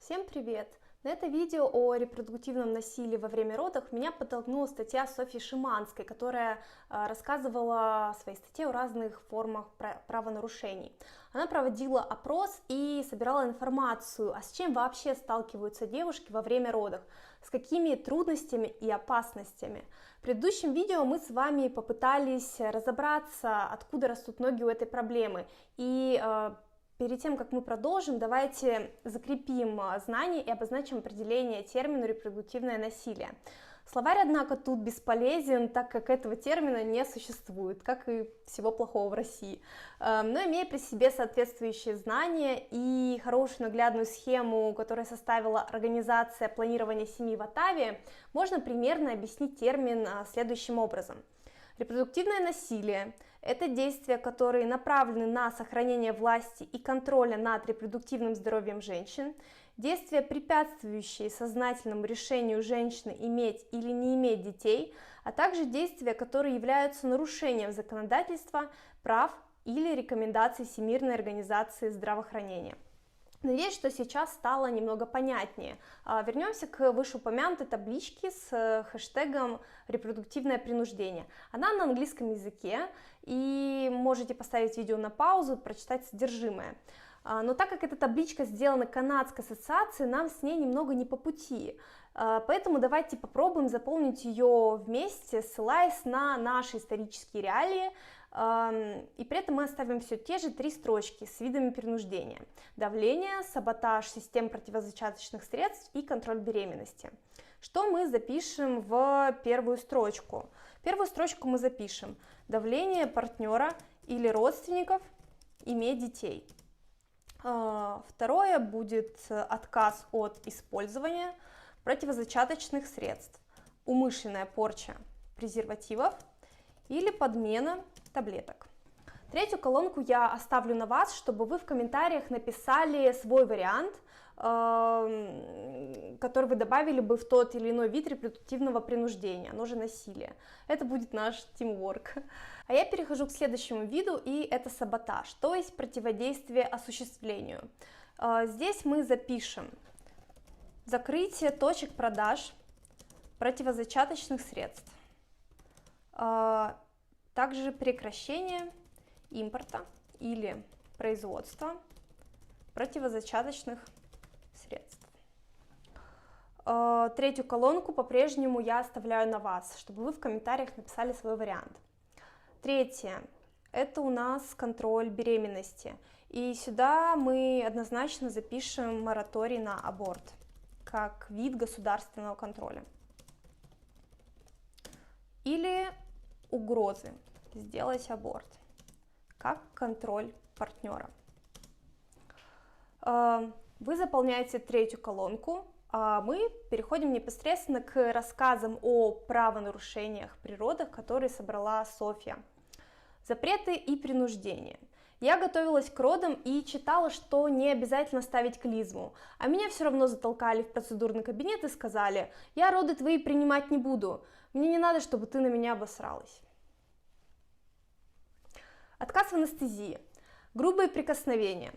Всем привет! На это видео о репродуктивном насилии во время родов меня подтолкнула статья Софьи Шиманской, которая рассказывала в своей статье о разных формах правонарушений. Она проводила опрос и собирала информацию, а с чем вообще сталкиваются девушки во время родов, с какими трудностями и опасностями. В предыдущем видео мы с вами попытались разобраться, откуда растут ноги у этой проблемы, и перед тем, как мы продолжим, давайте закрепим знания и обозначим определение термину репродуктивное насилие. Словарь, однако, тут бесполезен, так как этого термина не существует, как и всего плохого в России. Но имея при себе соответствующие знания и хорошую наглядную схему, которую составила организация планирования семьи в Оттаве, можно примерно объяснить термин следующим образом. Репродуктивное насилие – это действия, которые направлены на сохранение власти и контроля над репродуктивным здоровьем женщин, действия, препятствующие сознательному решению женщины иметь или не иметь детей, а также действия, которые являются нарушением законодательства, прав или рекомендаций Всемирной организации здравоохранения. Надеюсь, что сейчас стало немного понятнее. Вернемся к вышеупомянутой табличке с хэштегом «репродуктивное принуждение». Она на английском языке, и можете поставить видео на паузу, прочитать содержимое. Но так как эта табличка сделана канадской ассоциацией, нам с ней немного не по пути. Поэтому давайте попробуем заполнить ее вместе, ссылаясь на наши исторические реалии. И при этом мы оставим все те же 3 строчки с видами принуждения: давление, саботаж систем противозачаточных средств и контроль беременности. Что мы запишем в первую строчку? Первую строчку мы запишем: давление партнера или родственников иметь детей. Второе будет отказ от использования противозачаточных средств, умышленная порча презервативов или подмена таблеток. Третью колонку я оставлю на вас, чтобы вы в комментариях написали свой вариант, который вы добавили бы в тот или иной вид репродуктивного принуждения, оно же насилие. Это будет наш тимворк. А я перехожу к следующему виду, и это саботаж, то есть противодействие осуществлению. Здесь мы запишем закрытие точек продаж противозачаточных средств, также прекращение импорта или производства противозачаточных средств. Третью колонку по-прежнему я оставляю на вас, чтобы вы в комментариях написали свой вариант. Третье – это у нас контроль беременности. И сюда мы однозначно запишем мораторий на аборт как вид государственного контроля. Или угрозы сделать аборт как контроль партнера. Вы заполняете третью колонку, а мы переходим непосредственно к рассказам о правонарушениях при родах, которые собрала Софья. Запреты и принуждение. Я готовилась к родам и читала, что не обязательно ставить клизму, а меня все равно затолкали в процедурный кабинет и сказали: я роды твои принимать не буду, мне не надо, чтобы ты на меня обосралась. Отказ в анестезии. Грубые прикосновения.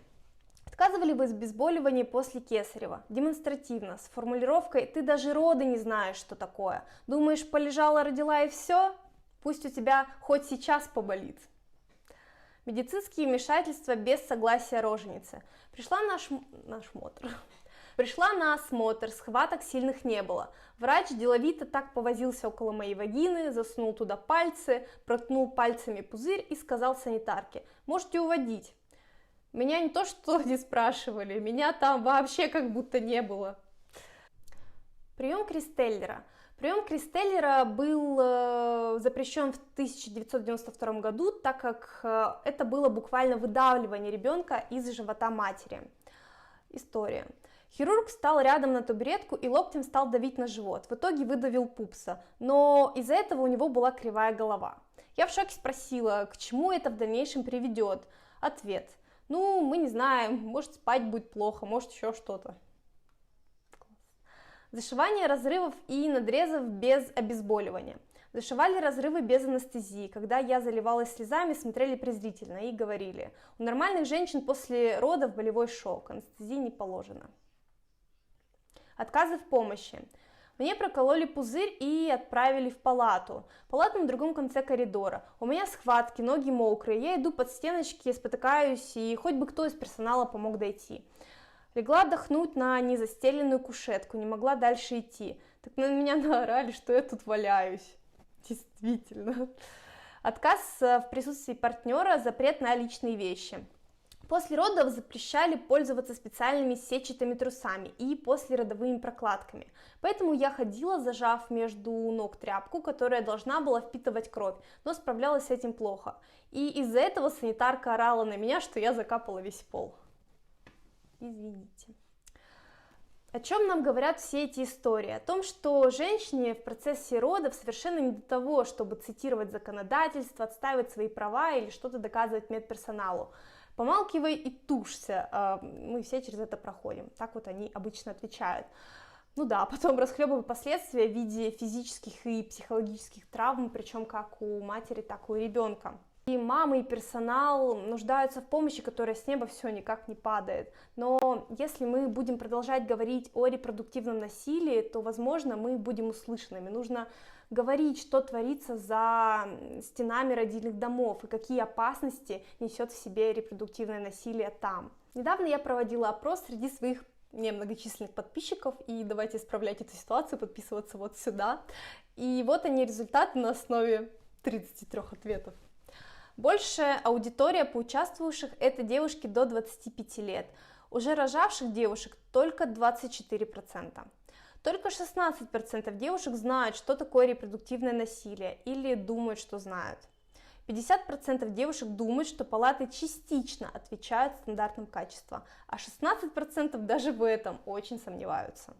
Отказывали в обезболивании после кесарева, демонстративно, с формулировкой: ты даже роды не знаешь, что такое. Думаешь, полежала, родила и все? Пусть у тебя хоть сейчас поболит. Медицинские вмешательства без согласия роженицы. Пришла на осмотр, схваток сильных не было. Врач деловито так повозился около моей вагины, засунул туда пальцы, проткнул пальцами пузырь и сказал санитарке: можете уводить. Меня не то что не спрашивали, меня там вообще как будто не было. Прием Кристеллера. Прием Кристеллера был запрещен в 1992 году, так как это было буквально выдавливание ребенка из живота матери. История. Хирург встал рядом на табуретку и локтем стал давить на живот. В итоге выдавил пупса, но из-за этого у него была кривая голова. Я в шоке спросила, к чему это в дальнейшем приведет. Ответ: ну, мы не знаем, может спать будет плохо, может еще что-то. Зашивание разрывов и надрезов без обезболивания. Зашивали разрывы без анестезии. Когда я заливалась слезами, смотрели презрительно и говорили: у нормальных женщин после родов болевой шок, анестезии не положено. Отказы в помощи. Мне прокололи пузырь и отправили в палату. Палата на другом конце коридора. У меня схватки, ноги мокрые, я иду под стеночки, спотыкаюсь, и хоть бы кто из персонала помог дойти. Легла отдохнуть на незастеленную кушетку, не могла дальше идти. Так на меня наорали, что я тут валяюсь. Действительно. Отказ в присутствии партнера, запрет на личные вещи. После родов запрещали пользоваться специальными сетчатыми трусами и послеродовыми прокладками. Поэтому я ходила, зажав между ног тряпку, которая должна была впитывать кровь, но справлялась с этим плохо. И из-за этого санитарка орала на меня, что я закапала весь пол. Извините. О чем нам говорят все эти истории? О том, что женщине в процессе родов совершенно не до того, чтобы цитировать законодательство, отстаивать свои права или что-то доказывать медперсоналу. Помалкивай и тушься, мы все через это проходим. Так вот они обычно отвечают. Ну да, потом расхлебывая последствия в виде физических и психологических травм, причем как у матери, так и у ребенка. И мамы, и персонал нуждаются в помощи, которая с неба все никак не падает. Но если мы будем продолжать говорить о репродуктивном насилии, то, возможно, мы будем услышанными. Нужно говорить, что творится за стенами родильных домов и какие опасности несет в себе репродуктивное насилие там. Недавно я проводила опрос среди своих немногочисленных подписчиков, и давайте исправлять эту ситуацию, подписываться вот сюда. И вот они результаты на основе 33 ответов. Большая аудитория поучаствовавших – это девушки до 25 лет. Уже рожавших девушек только 24%. Только 16% девушек знают, что такое репродуктивное насилие, или думают, что знают. 50% девушек думают, что палаты частично отвечают стандартам качества, а 16% даже в этом очень сомневаются.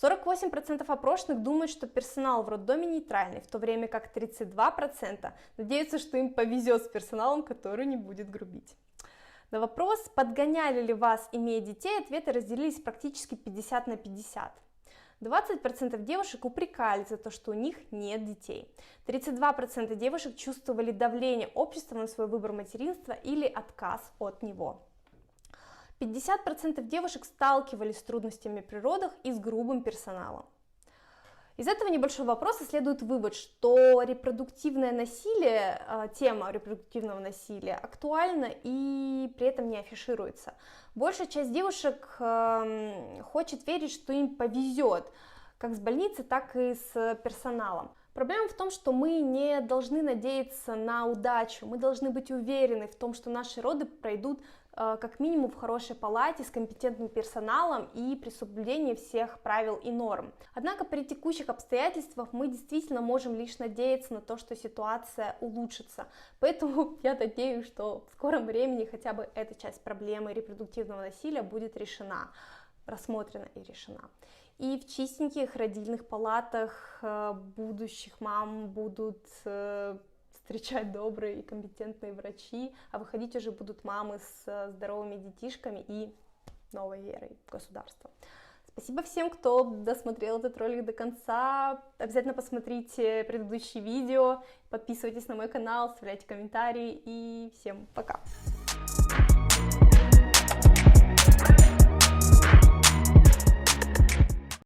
48% опрошенных думают, что персонал в роддоме нейтральный, в то время как 32% надеются, что им повезет с персоналом, который не будет грубить. На вопрос, подгоняли ли вас, имея детей, ответы разделились практически 50 на 50. 20% девушек упрекали за то, что у них нет детей. 32% девушек чувствовали давление общества на свой выбор материнства или отказ от него. 50% девушек сталкивались с трудностями при родах и с грубым персоналом. Из этого небольшого вопроса следует вывод, что репродуктивное насилие, тема репродуктивного насилия актуальна и при этом не афишируется. Большая часть девушек хочет верить, что им повезет, как с больницей, так и с персоналом. Проблема в том, что мы не должны надеяться на удачу, мы должны быть уверены в том, что наши роды пройдут как минимум в хорошей палате с компетентным персоналом и при соблюдении всех правил и норм. Однако при текущих обстоятельствах мы действительно можем лишь надеяться на то, что ситуация улучшится. Поэтому я надеюсь, что в скором времени хотя бы эта часть проблемы репродуктивного насилия будет решена, рассмотрена и решена. И в чистеньких родильных палатах будущих мам будут встречать добрые и компетентные врачи, а выходить уже будут мамы с здоровыми детишками и новой верой в государство. Спасибо всем, кто досмотрел этот ролик до конца. Обязательно посмотрите предыдущие видео, подписывайтесь на мой канал, оставляйте комментарии и всем пока!